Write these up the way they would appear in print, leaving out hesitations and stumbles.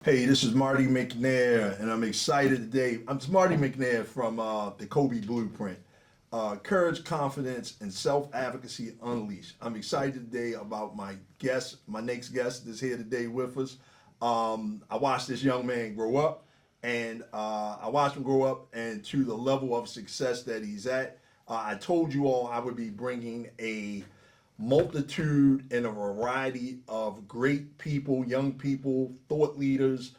Hey, this is Marty McNair, and I'm excited today. I'm Marty McNair from the KOBY Blueprint. Courage, confidence, and self-advocacy unleashed. I'm excited today about my next guest that's here today with us. I watched this young man grow up, and I watched him grow up and to the level of success that he's at. I told you all I would be bringing a multitude and a variety of great people, young people, thought leaders,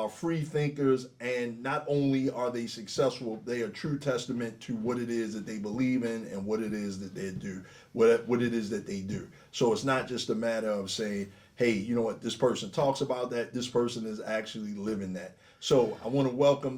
free thinkers, and not only are they successful, they are true testament to what it is that they believe in and what it is that they do, what it is that they do. So it's not just a matter of saying, hey, you know what, this person talks about that, this person is actually living that. So I want to welcome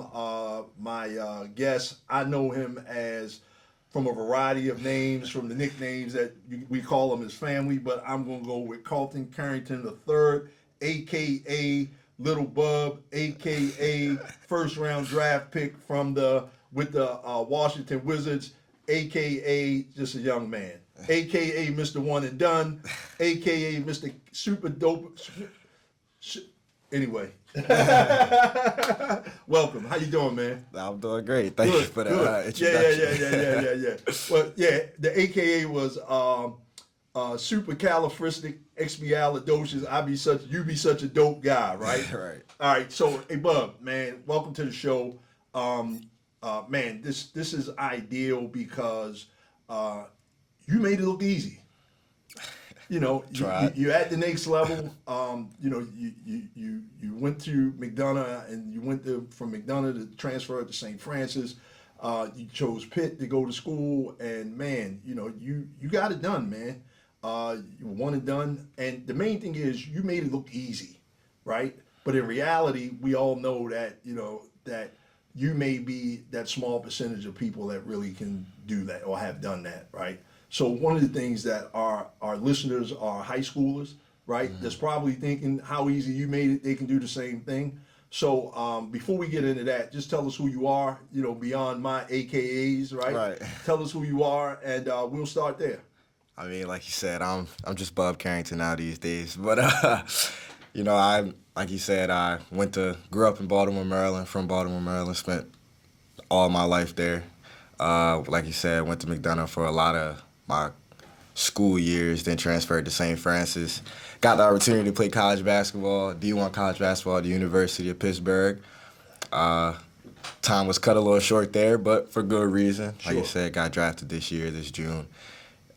my guest. I know him as from a variety of names, from the nicknames that we call him as family, but I'm going to go with Carlton Carrington III, a.k.a. Little Bub, a.k.a. first round draft pick with the Washington Wizards, a.k.a. just a young man, a.k.a. Mr. One and Done, a.k.a. Mr. Super Dope. Anyway, welcome. How you doing, man? I'm doing great. Thank you for the introduction. Yeah. Well, yeah, the AKA was supercalifragisticexpialidocious. You be such a dope guy, right? Right. All right. So, hey, Bub, man, welcome to the show. Man, this is ideal because you made it look easy. You know, you're at the next level. You know, you went to McDonough, and you went from McDonough to transfer to St. Francis. You chose Pitt to go to school, and man, you know, you got it done, man. You were one and done, and the main thing is you made it look easy, right? But in reality, we all know that that you may be that small percentage of people that really can do that or have done that, right? So one of the things that our listeners are high schoolers, right? Mm-hmm. That's probably thinking how easy you made it, they can do the same thing. So before we get into that, just tell us who you are, you know, beyond my AKAs, right? Right. Tell us who you are, and we'll start there. I mean, like you said, I'm just Bub Carrington now these days. But you know, like you said, I grew up in Baltimore, Maryland, from Baltimore, Maryland, spent all my life there. Like you said, went to McDonough for a lot of my school years, then transferred to St. Francis. Got the opportunity to play college basketball, D1 college basketball at the University of Pittsburgh. Time was cut a little short there, but for good reason. Sure. Like you said, got drafted this June,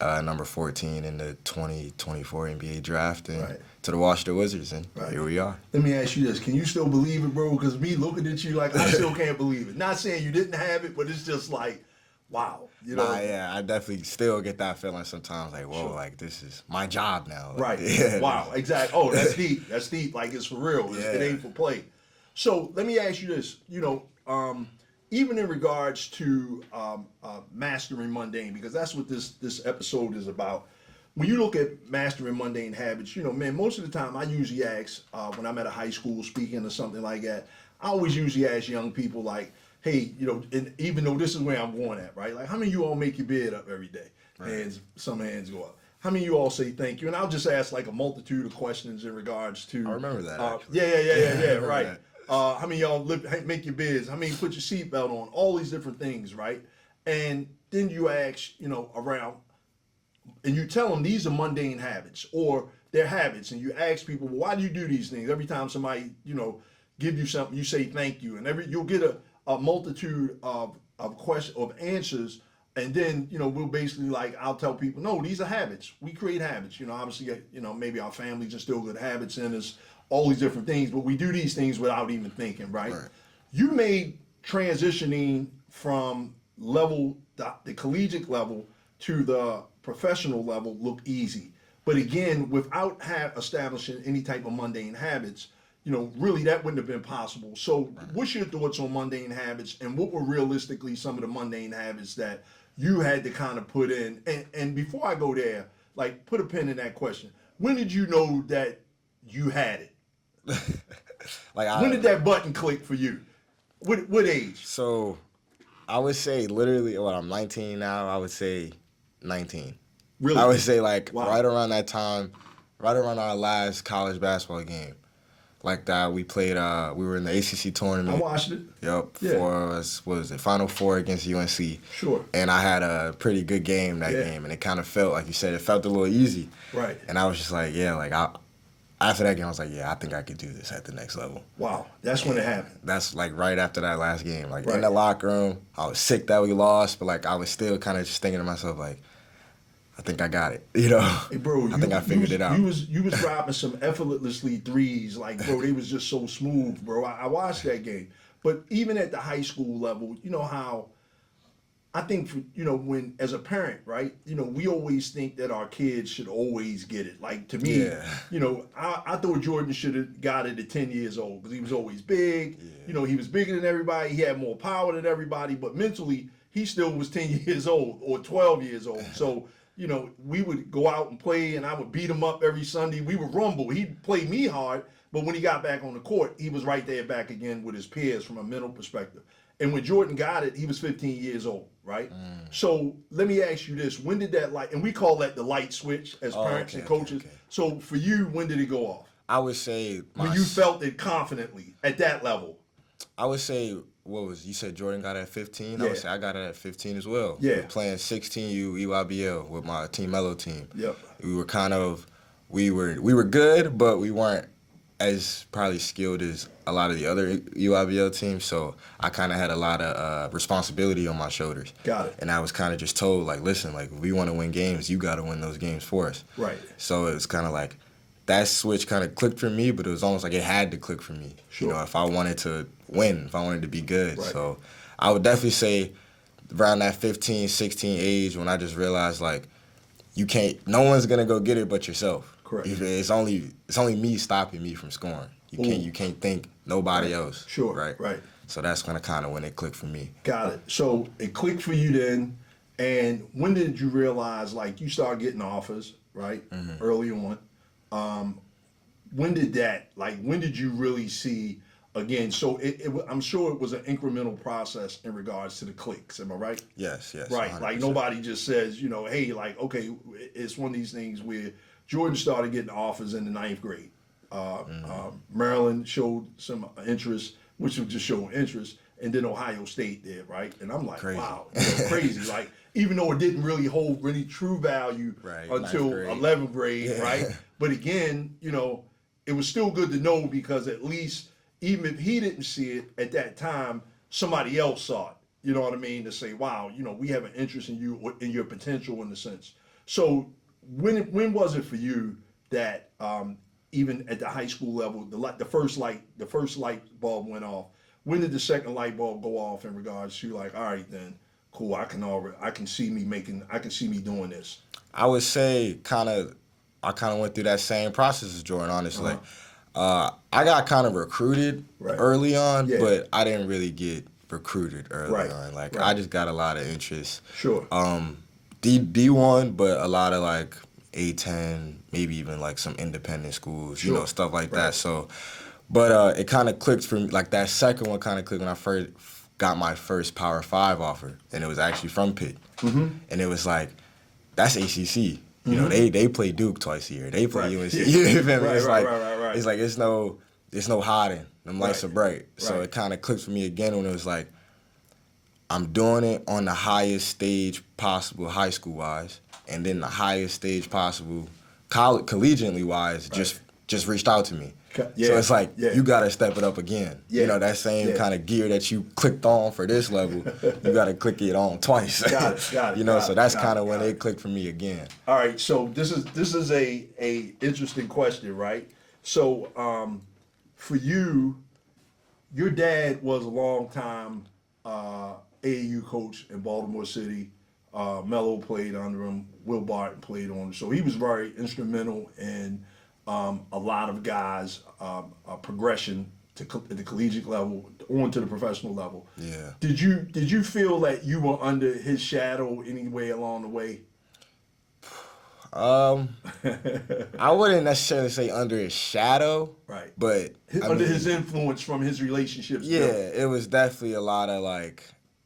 number 14 in the 2024 NBA draft, and right. To the Washington Wizards, and right. Here we are. Let me ask you this. Can you still believe it, bro? Because me looking at you, like, I still can't believe it. Not saying you didn't have it, but it's just like, wow. You know? Yeah, I definitely still get that feeling sometimes, like, whoa, sure. Like, this is my job now. Like, right. Yeah. Wow, exactly. Oh, that's deep. That's deep. Like, it's for real. Yeah. It ain't for play. So let me ask you this. You know, even in regards to mastering mundane, because that's what this episode is about. When you look at mastering mundane habits, you know, man, most of the time I usually ask, when I'm at a high school speaking or something like that, I always usually ask young people like, hey, you know, and even though this is where I'm going at, right? Like, how many of you all make your bed up every day? Right. Some hands go up. How many of you all say thank you? And I'll just ask like a multitude of questions in regards to. I remember that. Actually. Yeah, right. How many of y'all make your beds? How many put your seatbelt on? All these different things, right? And then you ask, you know, around, and you tell them these are mundane habits or they're habits, and you ask people, well, why do you do these things? Every time somebody, you know, give you something, you say thank you, and you'll get a multitude of questions, of answers, and then, you know, we'll basically, like, I'll tell people, no, these are habits. We create habits. You know, obviously, you know, maybe our families instill good habits in us, all these different things, but we do these things without even thinking, right? You made transitioning from the collegiate level to the professional level look easy. But again, without establishing any type of mundane habits, you know, really that wouldn't have been possible. So what's your thoughts on mundane habits, and what were realistically some of the mundane habits that you had to kind of put in? And before I go there, like, put a pin in that question. When did you know that you had it? When did that button click for you? What age? So I would say literally, I'm 19 now, I would say 19. Really? I would say like right around that time, right around our last college basketball game. like that. We played. We were in the ACC tournament. I watched it. Yep. Yeah. For us, what was it? Final Four against UNC. Sure. And I had a pretty good game that game, and it kind of felt like you said, it felt a little easy. Right. And I was just like, yeah, like after that game, I was like, yeah, I think I could do this at the next level. Wow, that's when it happened. That's like right after that last game. Like Right. in the locker room, I was sick that we lost, but like I was still kind of just thinking to myself, like, I think I got it. You know, Hey, bro, I think I figured it out. You was dropping some effortlessly threes, like, bro, they was just so smooth, bro. I watched that game. But even at the high school level, you know how I think, when as a parent, right, we always think that our kids should always get it. Like, to me, I thought Jordan should have got it at 10 years old because he was always big. Yeah. He was bigger than everybody. He had more power than everybody. But mentally, he still was 10 years old or 12 years old. So, we would go out and play, and I would beat him up every Sunday. We would rumble. He'd play me hard, but when he got back on the court, he was right there back again with his peers from a mental perspective. And when Jordan got it, he was 15 years old, right? So let me ask you this. When did that and we call that the light switch as parents and coaches. Okay. So for you, when did it go off? I would say when you felt it confidently at that level. I would say, you said Jordan got it at 15? Yeah. I would say I got it at 15 as well. Yeah. We were playing 16U EYBL with my Team Mellow team. Yep. We were we were good, but we weren't as probably skilled as a lot of the other EYBL teams, so I kind of had a lot of responsibility on my shoulders. Got it. And I was kind of just told, like, listen, like, if we want to win games, you got to win those games for us. Right. So it was kind of like that switch kind of clicked for me, but it was almost like it had to click for me. Sure. If I wanted to win, if I wanted to be good. Right. So I would definitely say around that 15, 16 age when I just realized, like, no one's going to go get it but yourself. Correct. It's only me stopping me from scoring. You can't think nobody else. Sure. Right. So that's kind of when it clicked for me. Got it. So it clicked for you then, and when did you realize, like, you started getting offers, right? Mm-hmm. Early on. When did you really see again? So I'm sure it was an incremental process in regards to the clicks. Am I right? Yes. Right. 100%. Like nobody just says, hey, like, okay, it's one of these things where Jordan started getting offers in the 9th grade. Maryland showed some interest, which was just showing interest, and then Ohio State did, right? And I'm like, crazy. Wow, crazy. Like, even though it didn't really hold any true value until 11th grade, right? But again, it was still good to know because at least, even if he didn't see it at that time, somebody else saw it. You know what I mean? To say, wow, we have an interest in you, in your potential in a sense. So when was it for you that even at the high school level, the first light bulb went off? When did the second light bulb go off in regards to, like, all right, then, cool, I can see me doing this? I would say I went through that same process as Jordan, honestly. I got kind of recruited early on, but I didn't really get recruited early on. Like, I just got a lot of interest. Sure. D1, but a lot of, like, A10, maybe even, like, some independent schools, stuff like that. So, but it kind of clicked for me. Like, that second one kind of clicked when I first got my first Power 5 offer, and it was actually from Pitt. Mm-hmm. And it was like, that's ACC. They play Duke twice a year. They play UNC. You feel me? It's like it's no hiding. Them lights are bright. So it kind of clicked for me again when it was like, I'm doing it on the highest stage possible, high school wise, and then the highest stage possible, collegiately wise, just reached out to me. Yeah, so it's like, you got to step it up again. Yeah. That same kind of gear that you clicked on for this level, you got to click it on twice. Got it. So that's kind of when it clicked for me again. All right, so this is a interesting question, right? So for you, your dad was a long-time AAU coach in Baltimore City. Mello played under him. Will Barton played on him. So he was very instrumental in a lot of guys' progression to the collegiate level, on to the professional level. Yeah. Did you feel that you were under his shadow any way along the way? I wouldn't necessarily say under his shadow, right? But under his influence from his relationships. Yeah, it was definitely a lot of, like,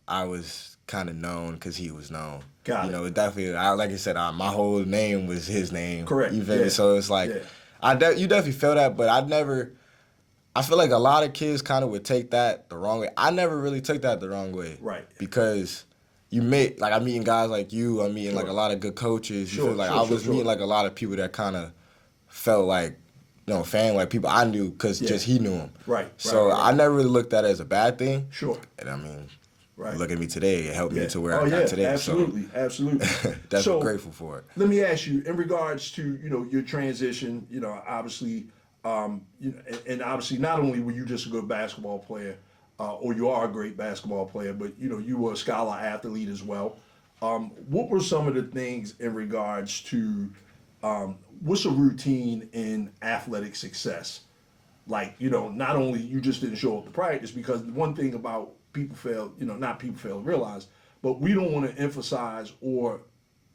I was kind of known because he was known. Got it. It definitely, like I said, my whole name was his name. Correct. You feel me? So it's like, you definitely feel that, but I never I feel like a lot of kids kind of would take that the wrong way. I never really took that the wrong way. Right. Because I'm meeting guys like you, I'm meeting like a lot of good coaches. You feel like I was meeting like a lot of people that kind of felt like, fan like people I knew because just he knew him. Right. So I never really looked at it as a bad thing. Sure. And I mean, right. Look at me today. It helped me to where I got today. Absolutely, so absolutely. Definitely grateful for it. Let me ask you, in regards to your transition, obviously, and obviously not only were you just a good basketball player, or you are a great basketball player, but you were a scholar athlete as well. What were some of the things in regards to what's a routine in athletic success? Like, not only you just didn't show up to practice, because one thing about people fail, not people fail to realize, but we don't want to emphasize or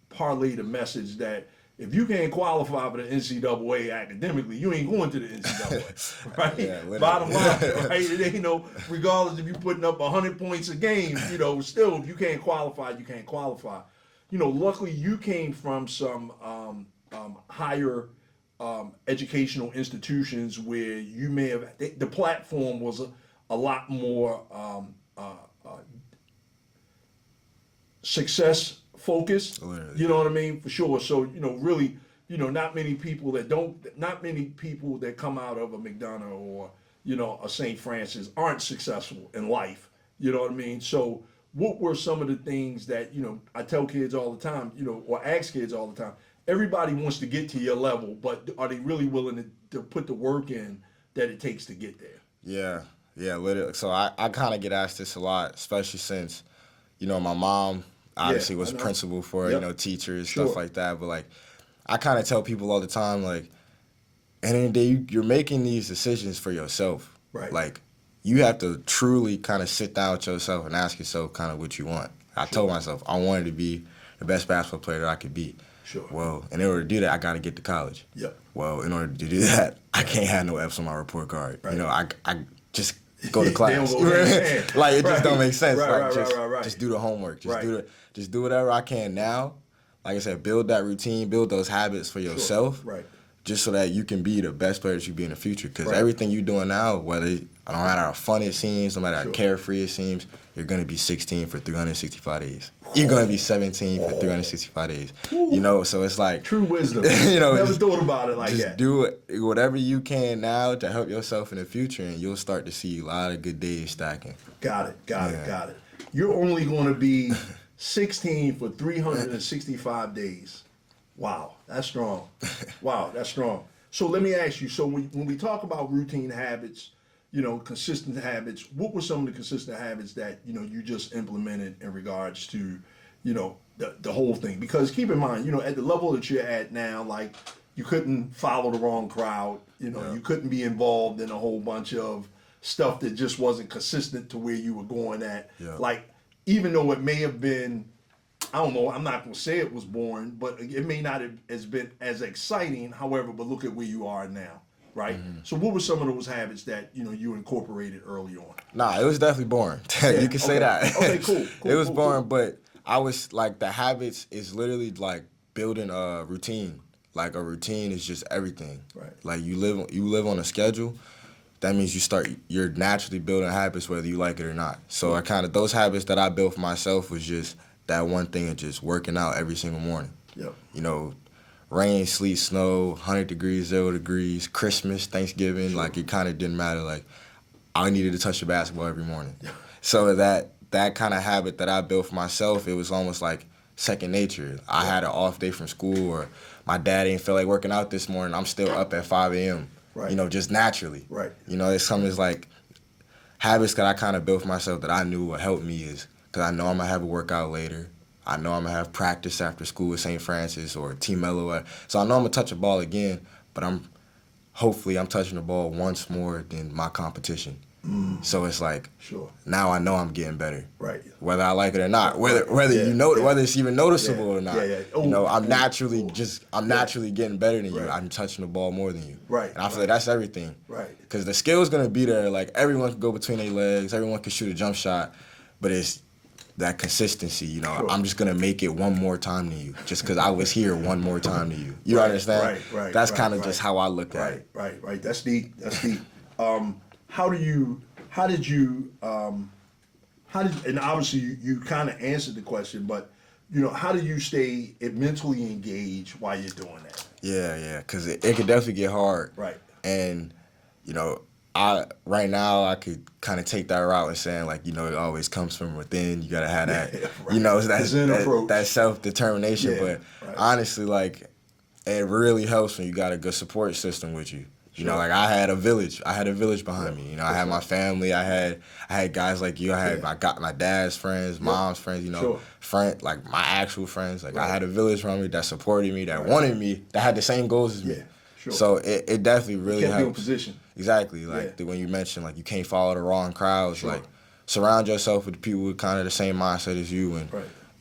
parlay the message that if you can't qualify for the NCAA academically, you ain't going to the NCAA, right? Yeah, Bottom line, right? It ain't regardless if you're putting up 100 points a game, still, if you can't qualify, you can't qualify. Luckily you came from some higher educational institutions where you may have, the platform was a lot more success focused. You know what I mean? For sure. So, really, not many people that come out of a McDonough or, a St. Francis aren't successful in life. You know what I mean? So what were some of the things that, I tell kids all the time, or ask kids all the time, everybody wants to get to your level, but are they really willing to put the work in that it takes to get there? Yeah, literally. So I kind of get asked this a lot, especially since, my mom obviously was principal for, teachers, stuff like that. But, like, I kind of tell people all the time, like, at the end of the day, you're making these decisions for yourself. Right. Like, you have to truly kind of sit down with yourself and ask yourself kind of what you want. I told myself I wanted to be the best basketball player that I could be. Sure. Well, in order to do that, I got to get to college. Yep. Well, in order to do that, I can't have no F's on my report card. Right. I just go to class. Like, it just don't make sense. Just do the homework. Just do whatever I can now. Like I said, build that routine, build those habits for yourself. Right. Just so that you can be the best player that you be in the future. Because everything you're doing now, no matter how fun it seems, no matter how carefree it seems, you're going to be 16 for 365 days. You're going to be 17 for 365 days. So it's like... True wisdom. Never thought about it like that. Just do it, whatever you can now to help yourself in the future, and you'll start to see a lot of good days stacking. Got it. You're only going to be 16 for 365 days. Wow, that's strong. So let me ask you, so when we talk about routine habits, consistent habits, what were some of the consistent habits that, you just implemented in regards to, the whole thing? Because keep in mind, at the level that you're at now, like, you couldn't follow the wrong crowd, you couldn't be involved in a whole bunch of stuff that just wasn't consistent to where you were going at. Yeah. Like, even though it may have been, I don't know, I'm not going to say it was boring, but it may not have been as exciting, however, but look at where you are now, right? Mm-hmm. So what were some of those habits that, you incorporated early on? Nah, it was definitely boring. You can say that. Okay, cool. It was boring, but I was, like, the habits is literally, like, building a routine. Like, a routine is just everything. Right. Like, you live on a schedule. That means you're naturally building habits whether you like it or not. So those habits that I built for myself was just that one thing of just working out every single morning. Yep. Rain, sleet, snow, 100 degrees, 0 degrees, Christmas, Thanksgiving, like, it kind of didn't matter. Like, I needed to touch the basketball every morning. Yeah. So that kind of habit that I built for myself, it was almost like second nature. I had an off day from school, or my dad didn't feel like working out this morning. I'm still up at 5 a.m., right. Just naturally. Right. It's something that's like habits that I kind of built for myself that I knew would help me is because I know I'm going to have a workout later. I know I'm going to have practice after school at St. Francis or Team Mello. So I know I'm going to touch a ball again, but hopefully I'm touching the ball once more than my competition. So it's like, now I know I'm getting better. Right. Whether I like it or not, whether it's even noticeable or not. I'm naturally getting better than you. I'm touching the ball more than you. Right. And I feel like that's everything. Right. Because the skill's gonna be there. Like, everyone can go between their legs, everyone can shoot a jump shot, but it's that consistency. I'm just gonna make it one more time than you, just because I was here one more time than you. You understand? Right. That's kind of just how I look at it. Right. That's deep. and obviously you kind of answered the question, but how do you stay mentally engaged while you're doing that? Yeah, because it could definitely get hard. Right. And, right now I could kind of take that route and saying, like, it always comes from within. You got to have that, right. that self-determination. Yeah, but right. honestly, like, it really helps when you got a good support system with you. Sure. Like, I had a village behind me. I had my family. I had guys like you. I got my dad's friends, mom's friends. Like my actual friends. Like, I had a village around me that supported me, that wanted me, that had the same goals as me. Yeah, sure. So it definitely really kept helps. you in position. Exactly. Like when you mentioned, like, you can't follow the wrong crowds. Sure. Like, surround yourself with people with kind of the same mindset as you, and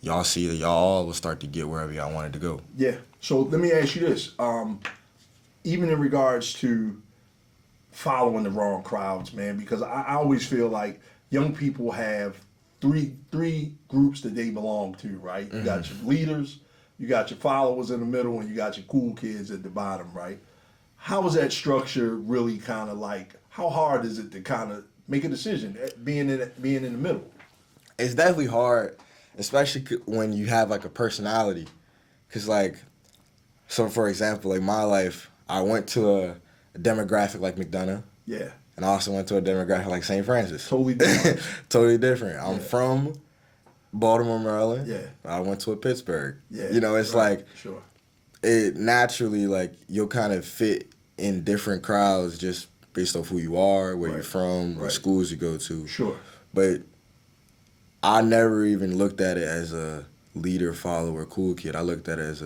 y'all see that y'all all will start to get wherever y'all wanted to go. Yeah. So let me ask you this. Even in regards to following the wrong crowds, man, because I always feel like young people have three groups that they belong to, right? You got your leaders, you got your followers in the middle, and you got your cool kids at the bottom, right? How is that structure really kind of like, how hard is it to kind of make a decision being in the middle? It's definitely hard, especially when you have like a personality. Because, like, so for example, like my life, I went to a demographic like McDonough. Yeah. And I also went to a demographic like St. Francis. Totally different. Totally different. I'm from Baltimore, Maryland. Yeah. I went to a Pittsburgh. Yeah. It's like, sure. It naturally, like, you'll kind of fit in different crowds just based off who you are, where you're from, what schools you go to. Sure. But I never even looked at it as a leader, follower, cool kid. I looked at it as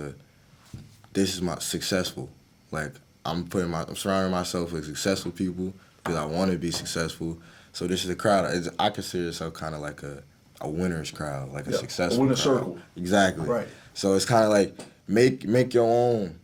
this is my successful. Like, I'm surrounding myself with successful people because I want to be successful. So this is a crowd. I consider myself kind of like a winner's crowd, like a successful a winner's crowd. circle. Exactly. Right. So it's kind of like make your own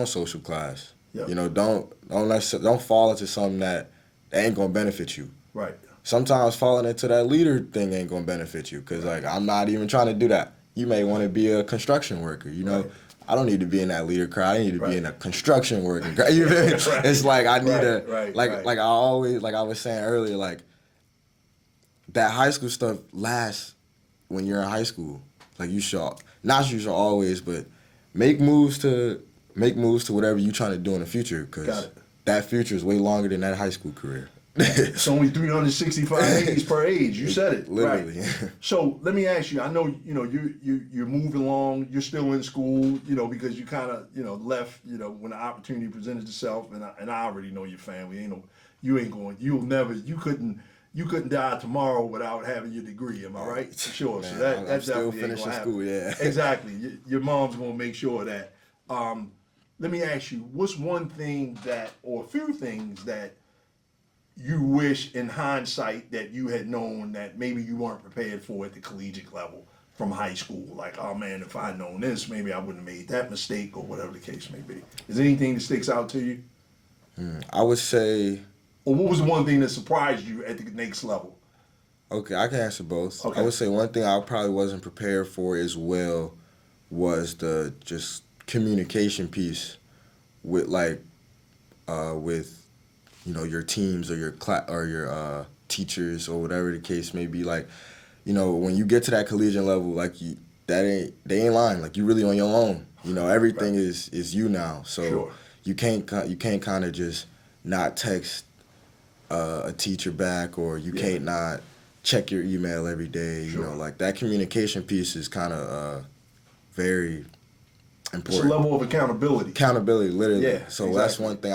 social class. Yep. Don't fall into something that ain't gonna benefit you. Right. Sometimes falling into that leader thing ain't gonna benefit you because like I'm not even trying to do that. You may want to be a construction worker. Right. I don't need to be in that leader crowd. I need to be in a construction working crowd. You feel me? It's like I need like I always, like I was saying earlier, like that high school stuff lasts when you're in high school. Like you should always, but make moves to whatever you're trying to do in the future because that future is way longer than that high school career. It's only 365 days per age. You said it. Literally. Right. So let me ask you. I know you're moving along. You're still in school. Because you kind of left. When the opportunity presented itself, and I already know your family. You couldn't die tomorrow without having your degree. Am I right? For sure. Man, So that I'm still definitely finishing ain't gonna school. happen. Yeah. Exactly. Your mom's gonna make sure of that. Let me ask you. What's one thing or a few things that you wish in hindsight that you had known that maybe you weren't prepared for at the collegiate level from high school? Like, oh man, if I'd known this, maybe I wouldn't have made that mistake or whatever the case may be. Is there anything that sticks out to you? I would say... Or what was the one thing that surprised you at the next level? Okay, I can answer both. Okay. I would say one thing I probably wasn't prepared for as well was the just communication piece with your teams or your teachers or whatever the case may be. Like, when you get to that collegiate level, like they ain't lying. Like you really on your own. Everything is you now. So you can't kind of just not text a teacher back, or you can't not check your email every day. Like that communication piece is kind of very important. It's a level of accountability. Accountability, literally. Yeah, so that's one thing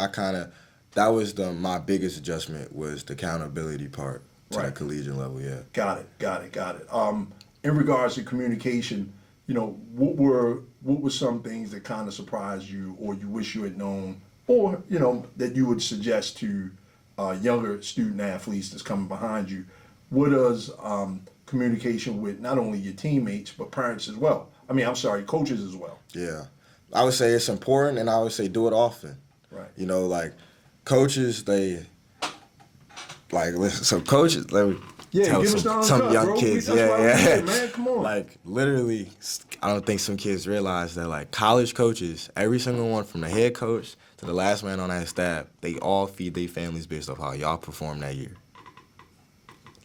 that was my biggest adjustment was the accountability part to the collegiate level, yeah. Got it. In regards to communication, what were some things that kind of surprised you or you wish you had known or, that you would suggest to younger student athletes that's coming behind you? What does communication with not only your teammates but parents as well? Coaches as well. Yeah. I would say it's important, and I would say do it often. Right. Coaches, coaches, let me tell some young bro. kids. Man, come on. Like, literally, I don't think some kids realize that, like, college coaches, every single one from the head coach to the last man on that staff, they all feed their families based off how y'all perform that year.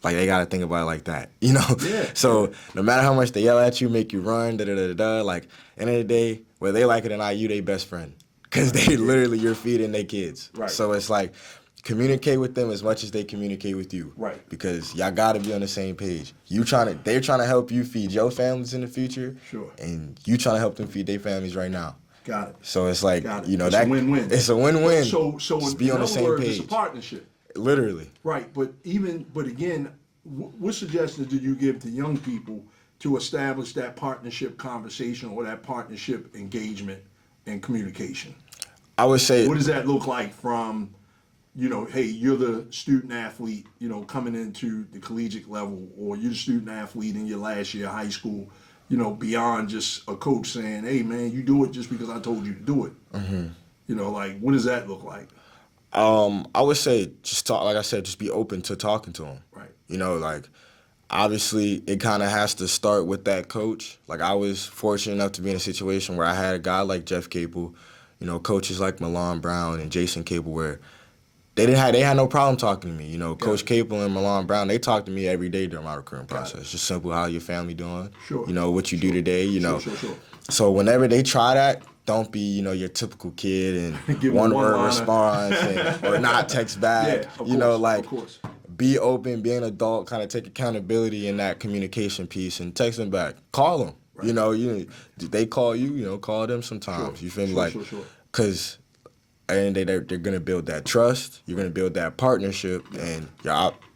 Like, they got to think about it like that, you know? Yeah. So no matter how much they yell at you, make you run, da-da-da-da-da, like, end of the day, whether they like it or not, you they best friend. Because they literally, you're feeding their kids. Right. So it's like, communicate with them as much as they communicate with you. Right. Because y'all got to be on the same page. They're trying to help you feed your families in the future. Sure. And you trying to help them feed their families right now. Got it. So it's like, Got it. you know, It's a win-win. It's a win-win. So just in be on the other same words, page. it's a partnership. Literally. Right, but again, what suggestions do you give to young people to establish that partnership conversation or that partnership engagement and communication? I would say, What does that look like from, you know, hey, you're the student athlete, you know, coming into the collegiate level, or you're the student athlete in your last year of high school, you know, beyond just a coach saying, hey, man, you do it just because I told you to do it. Mm-hmm. You know, like, what does that look like? I would say just talk, like I said, just be open to talking to them. Right. You know, like, obviously it kind of has to start with that coach. Like, I was fortunate enough to be in a situation where I had a guy like Jeff Capel, you know, coaches like Milan Brown and Jason Capel, where they had no problem talking to me. You know, Coach Capel and Milan Brown, they talk to me every day during my recruiting process. Just simple, how your family doing? Sure. You know, what you do today, you know. Sure. So whenever they try that, don't be, you know, your typical kid and Give one them word one-liner. response or not text back. Yeah, of you know, course, like, of course. be open, be an adult, kind of take accountability in that communication piece and text them back. Call them. Right. You know, they call you, you know, call them sometimes. Sure. You feel me? Sure. Because at the end of the day, they're going to build that trust. You're going to build that partnership. And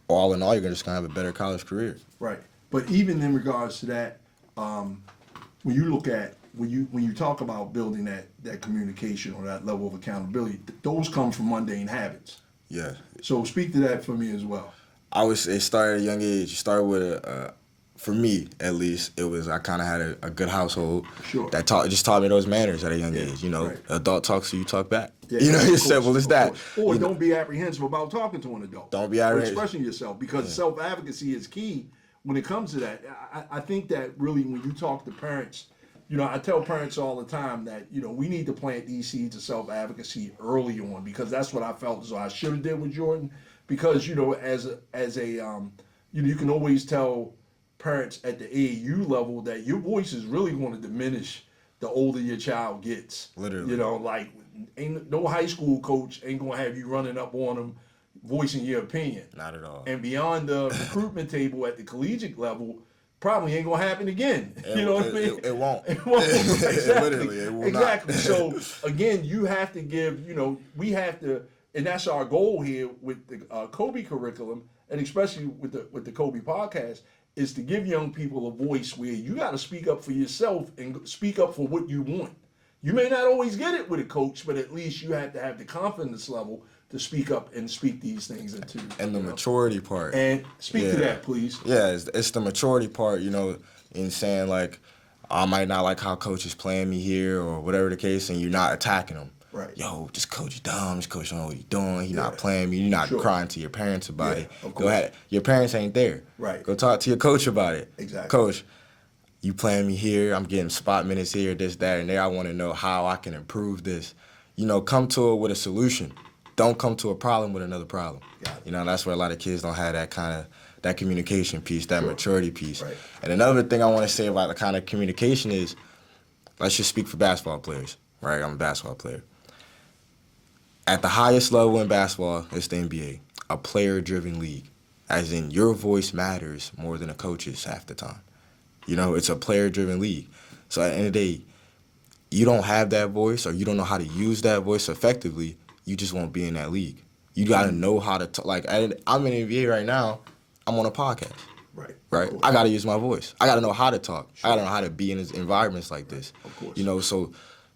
all in all, you're just going to have a better college career. Right. But even in regards to that, when you look at, when you talk about building that communication or that level of accountability, those come from mundane habits. Yeah. So speak to that for me as well. It started at a young age. You start with for me at least, it was I kind of had a good household. Sure. That just taught me those manners at a young age. You know, right. adult talks to you, talk back. Yeah, you know, of it's course, simple as of that. course. Or don't be apprehensive about talking to an adult. Don't be Or apprehensive. expressing yourself, because self-advocacy is key when it comes to that. I think that really when you talk to parents, you know, I tell parents all the time that, you know, we need to plant these seeds of self-advocacy early on, because that's what I felt as though I should have did with Jordan. Because, you know, as a you know, you can always tell parents at the AAU level that your voice is really going to diminish the older your child gets. Literally. You know, like, ain't no high school coach ain't going to have you running up on them voicing your opinion. Not at all. And beyond the recruitment table at the collegiate level, probably ain't gonna happen again. You know what I mean? It won't. It won't. Exactly. Literally, it will Exactly. not. So again, you have to give. You know, we have to, and that's our goal here with the KOBY curriculum, and especially with the KOBY podcast, is to give young people a voice where you got to speak up for yourself and speak up for what you want. You may not always get it with a coach, but at least you have to have the confidence level to speak up and speak these things into. And the maturity part. And speak to that, please. Yeah, it's the maturity part, you know, in saying, like, I might not like how coach is playing me here or whatever the case, and you're not attacking them. Right. Yo, this coach is dumb. This coach don't know what he's doing. He's not playing me. You're not Sure. crying to your parents about it. of Go course. ahead. Your parents ain't there. Right. Go talk to your coach about it. Exactly. Coach, you playing me here. I'm getting spot minutes here, this, that, and there. I want to know how I can improve this. You know, come to it with a solution. Don't come to a problem with another problem. Got it. You know, that's where a lot of kids don't have that communication piece, that maturity piece. Right. And another thing I want to say about the kind of communication is, let's just speak for basketball players, right? I'm a basketball player. At the highest level in basketball, it's the NBA, a player-driven league, as in your voice matters more than a coach's half the time. You know, it's a player-driven league. So at the end of the day, you don't have that voice or you don't know how to use that voice effectively, you just won't be in that league. You got to know how to talk. Like, I'm in the NBA right now. I'm on a podcast. Right. Right? I got to use my voice. I got to know how to talk. Sure. I got to know how to be in environments like this. Of course. You know, so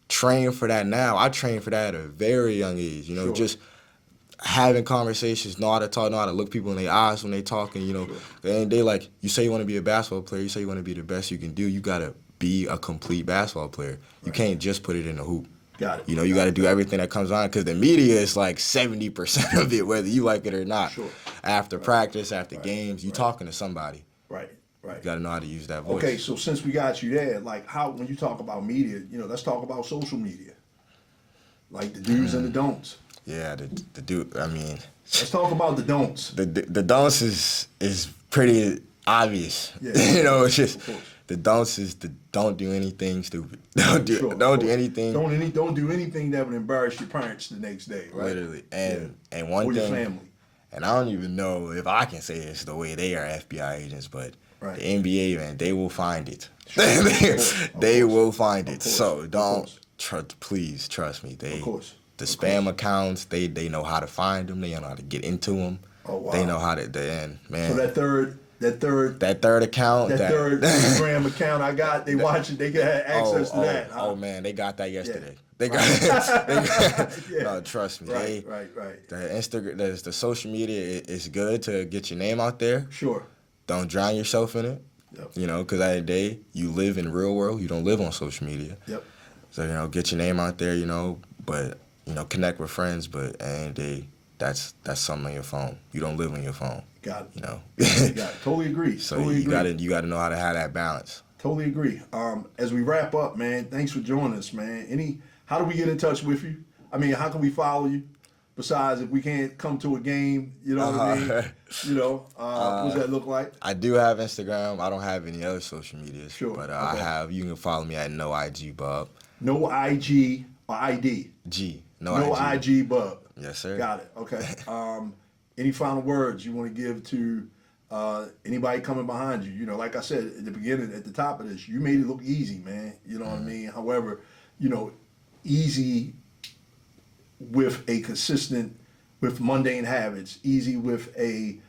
train for that now. I trained for that at a very young age. You know, Sure. just having conversations, know how to talk, know how to look people in their eyes when they talking, you know. Sure. And they like, you say you want to be a basketball player, you say you want to be the best you can do, you got to be a complete basketball player. You can't just put it in a hoop. Got it. You know, you got to do everything that comes on, because the media is like 70% of it, whether you like it or not. Sure. After practice, after games, you talking to somebody. Right. You got to know how to use that voice. Okay, so since we got you there, like, how, when you talk about media, you know, let's talk about social media. Like the do's and the don'ts. Yeah, the do. I mean, Let's talk about the don'ts. the don'ts is pretty obvious. Yeah, You know, it's just of course. the don'ts is don't do anything stupid. Sure, Don't do anything. Don't do anything that would embarrass your parents the next day, right? Literally, and one or thing. your family. And I don't even know if I can say it's the way they are FBI agents, but Right. the NBA, man, they will find it. Sure. They will find it. course. So Of don't course. please trust me. Of course. The Of spam course. accounts, they know how to find them. They know how to get into them. Oh, wow. They know how to. And man, So that third account, that third Instagram account I got, they watch it, they can have access to that. Oh man, they got that yesterday. Yeah. They got. Yeah. No, trust me. Right. The Instagram, the social media is good to get your name out there. Sure. Don't drown yourself in it. Yep. You know, because at the end of the day, you live in the real world. You don't live on social media. Yep. So, you know, get your name out there, you know, but, you know, connect with friends. But at the end of the day, that's something on your phone. You don't live on your phone. Got it. You know. Got it. Totally agree. So totally you agree. gotta know how to have that balance. Totally agree. As we wrap up, man, thanks for joining us, man. How do we get in touch with you? I mean, how can we follow you? Besides, if we can't come to a game, you know what I mean? You know, what does that look like? I do have Instagram. I don't have any other social medias. Sure. But Okay. you can follow me at no IG Bub. No IG or ID. G. No IG. IG Bub. Yes, sir. Got it. Okay. Any final words you want to give to anybody coming behind you? You know, like I said at the beginning, at the top of this, you made it look easy, man. You know what I mean? However, you know, easy with mundane habits, easy with a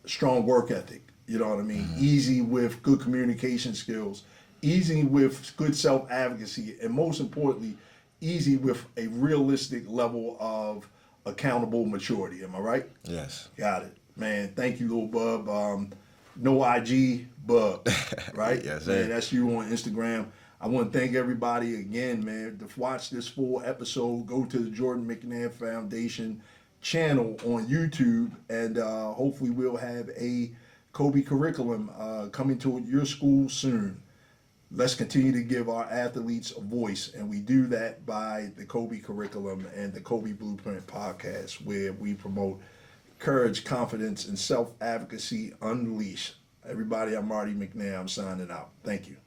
strong work ethic. You know what I mean? Easy with good communication skills, easy with good self-advocacy, and most importantly, easy with a realistic level of accountable maturity. Am I right? Yes. Got it. Man, thank you, little Bub. No IG Bub, right? Yes, sir. Man, that's you on Instagram. I want to thank everybody again, man. To watch this full episode, go to the Jordan McNair Foundation channel on YouTube, and hopefully we'll have a KOBY curriculum coming to your school soon. Let's continue to give our athletes a voice, and we do that by the KOBY curriculum and the KOBY Blueprint Podcast, where we promote courage, confidence, and self-advocacy unleashed. Everybody, I'm Marty McNair. I'm signing out. Thank you.